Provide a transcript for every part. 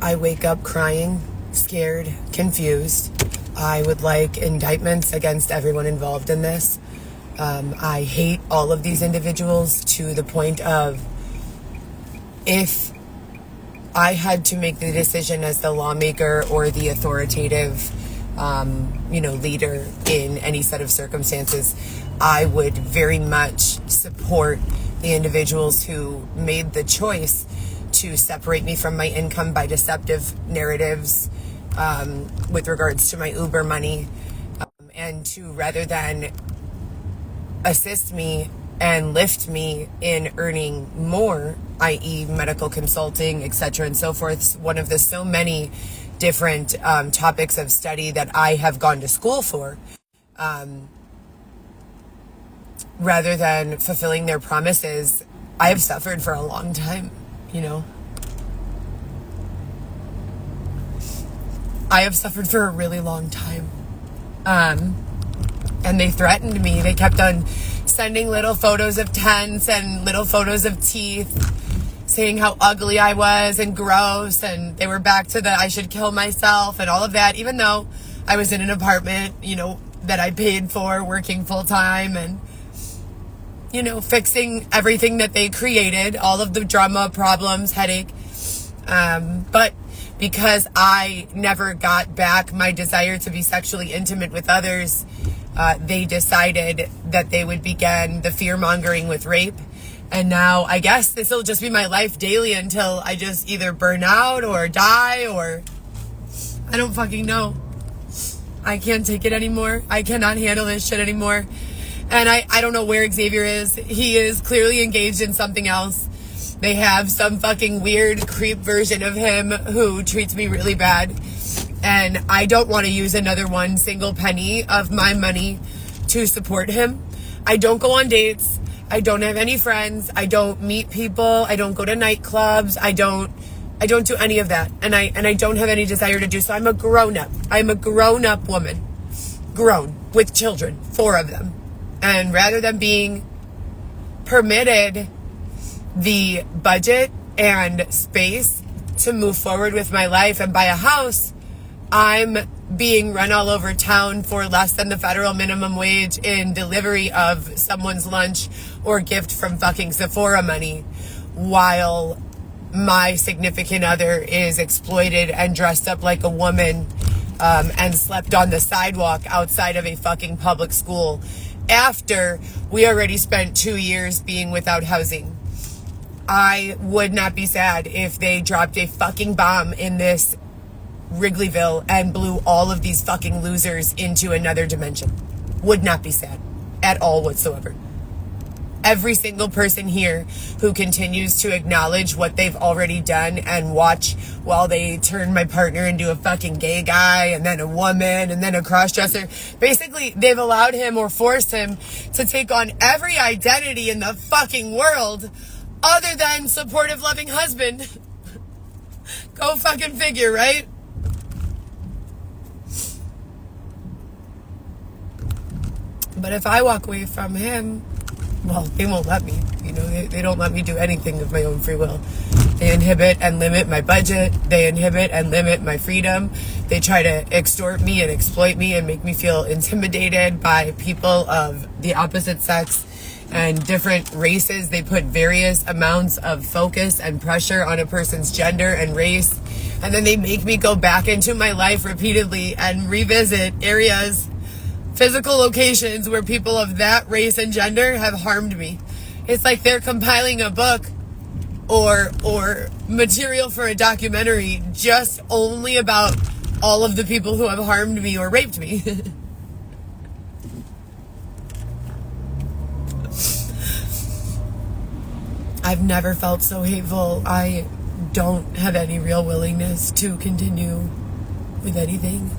I wake up crying, scared, confused. I would like indictments against everyone involved in this. I hate all of these individuals to the point of, if I had to make the decision as the lawmaker or the authoritative, leader in any set of circumstances, I would very much support the individuals who made the choice to separate me from my income by deceptive narratives with regards to my Uber money, and to, rather than assist me and lift me in earning more, i.e. medical consulting, etc. and so forth, one of the so many different topics of study that I have gone to school for, rather than fulfilling their promises. I have suffered for a long time, I have suffered for a really long time. And they threatened me. They kept on sending little photos of tents and little photos of teeth, saying how ugly I was and gross, and they were back to the I should kill myself and all of that, even though I was in an apartment, that I paid for, working full time, and, fixing everything that they created, all of the drama, problems, headache. But because I never got back my desire to be sexually intimate with others, they decided that they would begin the fear-mongering with rape. And now I guess this will just be my life daily until I just either burn out or die, or I don't fucking know. I can't take it anymore. I cannot handle this shit anymore. And I don't know where Xavier is. He is clearly engaged in something else. They have some fucking weird creep version of him who treats me really bad. And I don't want to use another one single penny of my money to support him. I don't go on dates. I don't have any friends. I don't meet people. I don't go to nightclubs. I don't do any of that. And I don't have any desire to do so. I'm a grown-up. I'm a grown-up woman. Grown. With children. 4 of them. And rather than being permitted the budget and space to move forward with my life and buy a house, I'm being run all over town for less than the federal minimum wage in delivery of someone's lunch or gift from fucking Sephora money, while my significant other is exploited and dressed up like a woman and slept on the sidewalk outside of a fucking public school after we already spent 2 years being without housing. I would not be sad if they dropped a fucking bomb in this Wrigleyville and blew all of these fucking losers into another dimension. Would not be sad at all whatsoever. Every single person here who continues to acknowledge what they've already done and watch while they turn my partner into a fucking gay guy and then a woman and then a cross-dresser. Basically, they've allowed him or forced him to take on every identity in the fucking world other than supportive, loving husband. Go fucking figure, right? But if I walk away from him, well, they won't let me. They don't let me do anything of my own free will. They inhibit and limit my budget. They inhibit and limit my freedom. They try to extort me and exploit me and make me feel intimidated by people of the opposite sex and different races. They put various amounts of focus and pressure on a person's gender and race. And then they make me go back into my life repeatedly and revisit areas, physical locations where people of that race and gender have harmed me. It's like they're compiling a book or material for a documentary just only about all of the people who have harmed me or raped me. I've never felt so hateful. I don't have any real willingness to continue with anything.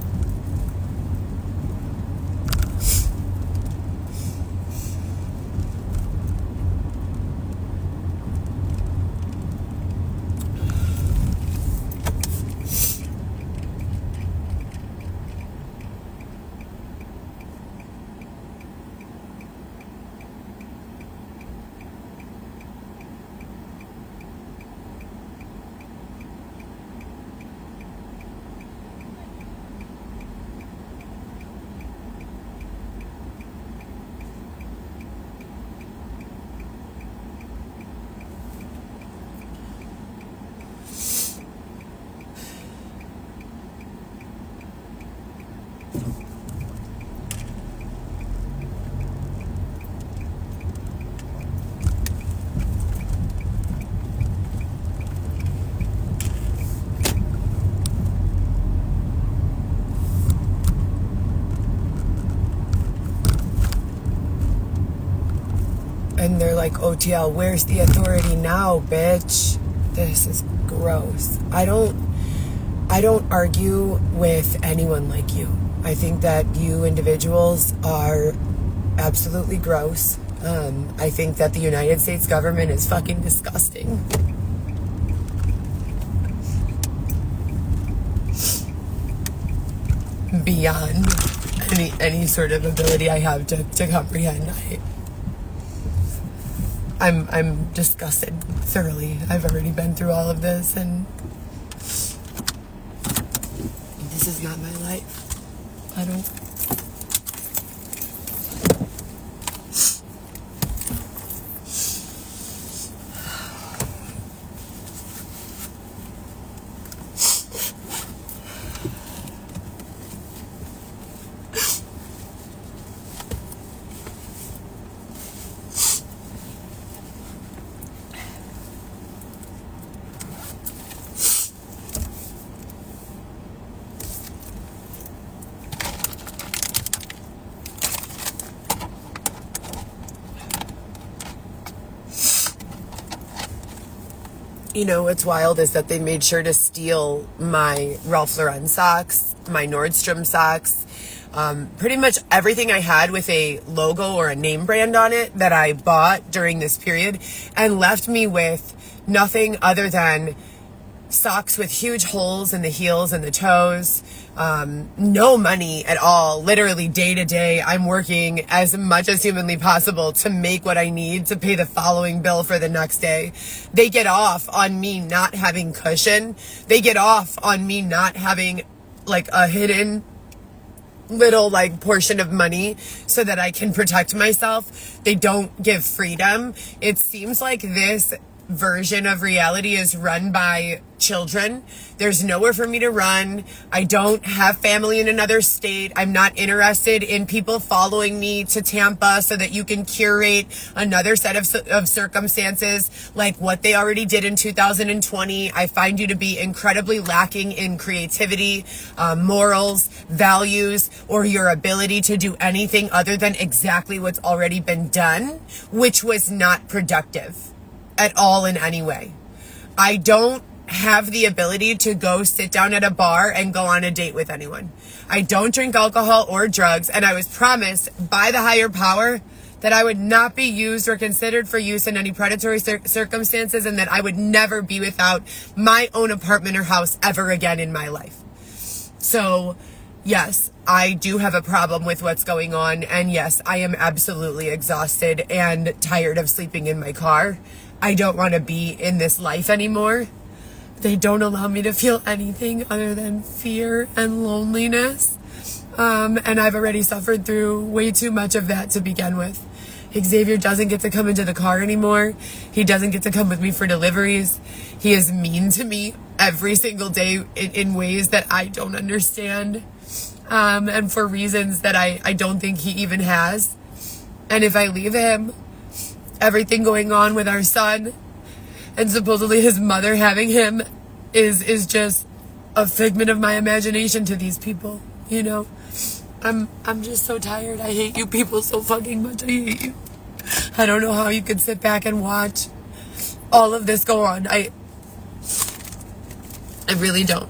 like, OTL, where's the authority now, bitch? This is gross. I don't argue with anyone like you. I think that you individuals are absolutely gross. I think that the United States government is fucking disgusting. Beyond any sort of ability I have to comprehend. I'm disgusted thoroughly. I've already been through all of this, and this is not my life. I don't. You know, what's wild is that they made sure to steal my Ralph Lauren socks, my Nordstrom socks, pretty much everything I had with a logo or a name brand on it that I bought during this period, and left me with nothing other than socks with huge holes in the heels and the toes, no money at all. Literally day to day, I'm working as much as humanly possible to make what I need to pay the following bill for the next day. They get off on me not having cushion. They get off on me not having like a hidden little like portion of money so that I can protect myself. They don't give freedom. It seems like this version of reality is run by children. There's nowhere for me to run. I don't have family in another state. I'm not interested in people following me to Tampa so that you can curate another set of circumstances like what they already did in 2020. I find you to be incredibly lacking in creativity, morals, values, or your ability to do anything other than exactly what's already been done, which was not productive at all in any way. I don't have the ability to go sit down at a bar and go on a date with anyone. I don't drink alcohol or drugs, and I was promised by the higher power that I would not be used or considered for use in any predatory circumstances, and that I would never be without my own apartment or house ever again in my life. So yes, I do have a problem with what's going on, and yes, I am absolutely exhausted and tired of sleeping in my car. I don't want to be in this life anymore. They don't allow me to feel anything other than fear and loneliness. And I've already suffered through way too much of that to begin with. Xavier doesn't get to come into the car anymore. He doesn't get to come with me for deliveries. He is mean to me every single day in ways that I don't understand. And for reasons that I don't think he even has. And if I leave him, everything going on with our son and supposedly his mother having him is just a figment of my imagination to these people, you know. I'm just so tired. I hate you people so fucking much. I hate you. I don't know how you could sit back and watch all of this go on. I really don't.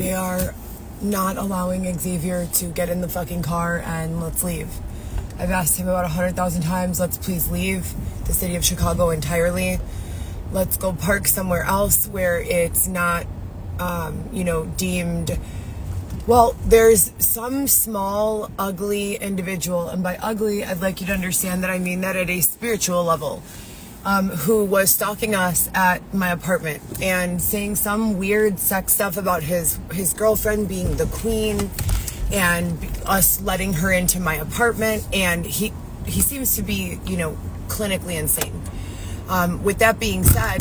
They are not allowing Xavier to get in the fucking car and let's leave. I've asked him about 100,000 times, let's please leave the city of Chicago entirely. Let's go park somewhere else where it's not, deemed... Well, there's some small, ugly individual, and by ugly, I'd like you to understand that I mean that at a spiritual level, who was stalking us at my apartment and saying some weird sex stuff about his girlfriend being the queen and us letting her into my apartment. And he seems to be, clinically insane. With that being said,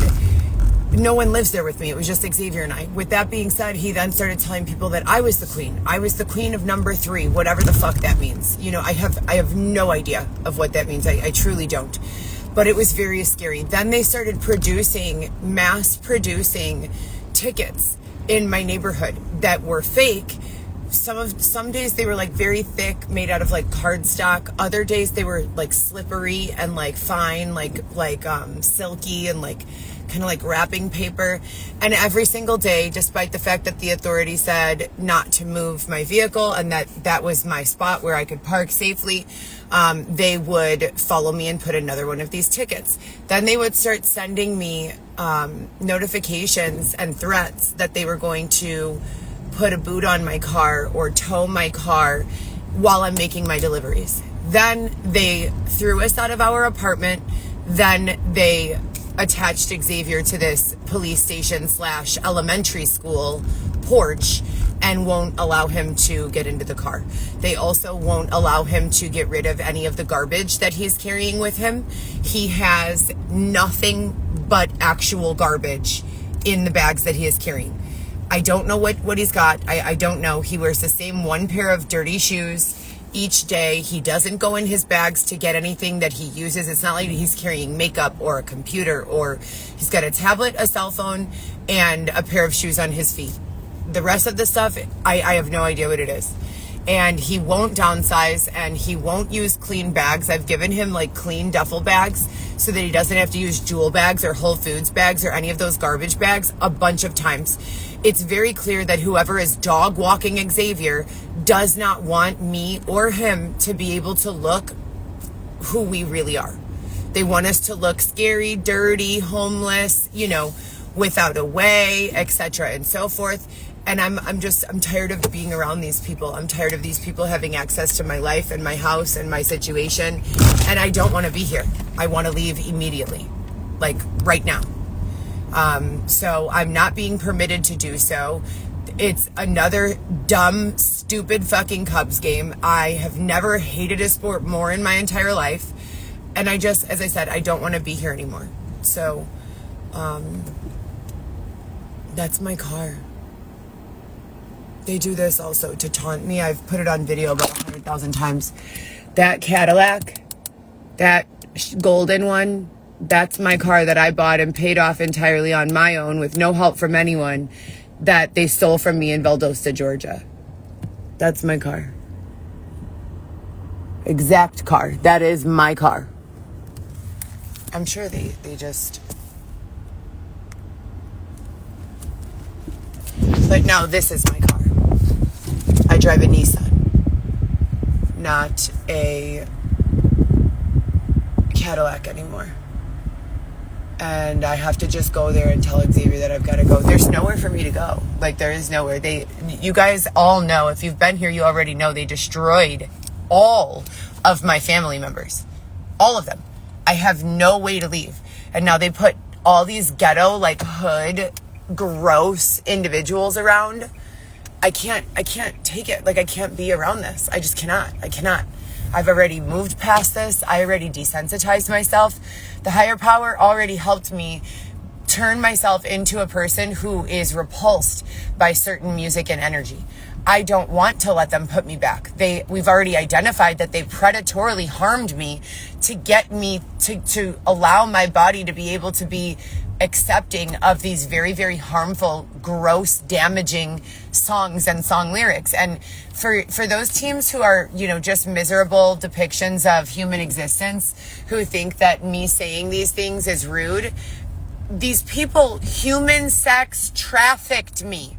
no one lives there with me. It was just Xavier and I. With that being said, he then started telling people that I was the queen. I was the queen of number 3, whatever the fuck that means. I have no idea of what that means. I truly don't. But it was very scary. Then they started mass producing tickets in my neighborhood that were fake. Some days they were like very thick, made out of like cardstock. Other days they were like slippery and like fine, like silky and like kind of like wrapping paper. And every single day, despite the fact that the authority said not to move my vehicle and that was my spot where I could park safely, they would follow me and put another one of these tickets. Then they would start sending me notifications and threats that they were going to put a boot on my car or tow my car while I'm making my deliveries. Then they threw us out of our apartment. Then they attached Xavier to this police station / elementary school porch and won't allow him to get into the car. They also won't allow him to get rid of any of the garbage that he's carrying with him. He has nothing but actual garbage in the bags that he is carrying. I don't know what he's got. I don't know. He wears the same one pair of dirty shoes each day. He doesn't go in his bags to get anything that he uses. It's not like he's carrying makeup or a computer, or he's got a tablet, a cell phone, and a pair of shoes on his feet. The rest of the stuff, I have no idea what it is. And he won't downsize, and he won't use clean bags. I've given him like clean duffel bags so that he doesn't have to use Jewel bags or Whole Foods bags or any of those garbage bags a bunch of times. It's very clear that whoever is dog walking Xavier does not want me or him to be able to look who we really are. They want us to look scary, dirty, homeless, without a way, etc. and so forth. And I'm tired of being around these people. I'm tired of these people having access to my life and my house and my situation. And I don't want to be here. I want to leave immediately, like right now. So I'm not being permitted to do so. It's another dumb, stupid fucking Cubs game. I have never hated a sport more in my entire life. And as I said, I don't want to be here anymore. So, that's my car. They do this also to taunt me. I've put it on video about 100,000 times. That Cadillac, that golden one, that's my car that I bought and paid off entirely on my own with no help from anyone, that they stole from me in Valdosta, Georgia. That's my car. Exact car. That is my car. I'm sure they just... But no, this is my car. I drive a Nissan, not a Cadillac anymore. And I have to just go there and tell Xavier that I've got to go. There's nowhere for me to go. Like, there is nowhere. You guys all know, if you've been here, you already know they destroyed all of my family members. All of them. I have no way to leave. And now they put all these ghetto, like, hood, gross individuals around. I can't take it. Like, I can't be around this. I just cannot. I cannot. I've already moved past this. I already desensitized myself. The higher power already helped me turn myself into a person who is repulsed by certain music and energy. I don't want to let them put me back. We've already identified that they predatorily harmed me to get me to allow my body to be able to be accepting of these very, very harmful, gross, damaging songs and song lyrics. And for those teams who are, just miserable depictions of human existence, who think that me saying these things is rude, these people human sex trafficked me.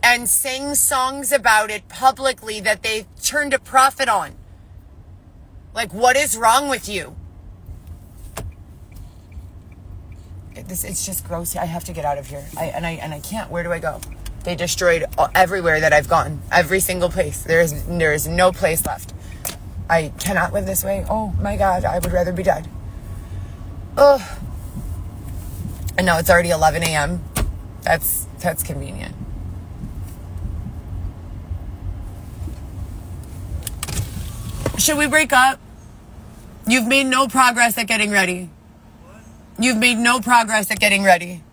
and sing songs about it publicly that they turned a profit on. Like, what is wrong with you? It's just gross. I have to get out of here. I can't. Where do I go? They destroyed everywhere that I've gone. Every single place. There is no place left. I cannot live this way. Oh my God, I would rather be dead. Ugh. And now it's already 11 a.m. That's convenient. Should we break up? You've made no progress at getting ready. You've made no progress at getting ready.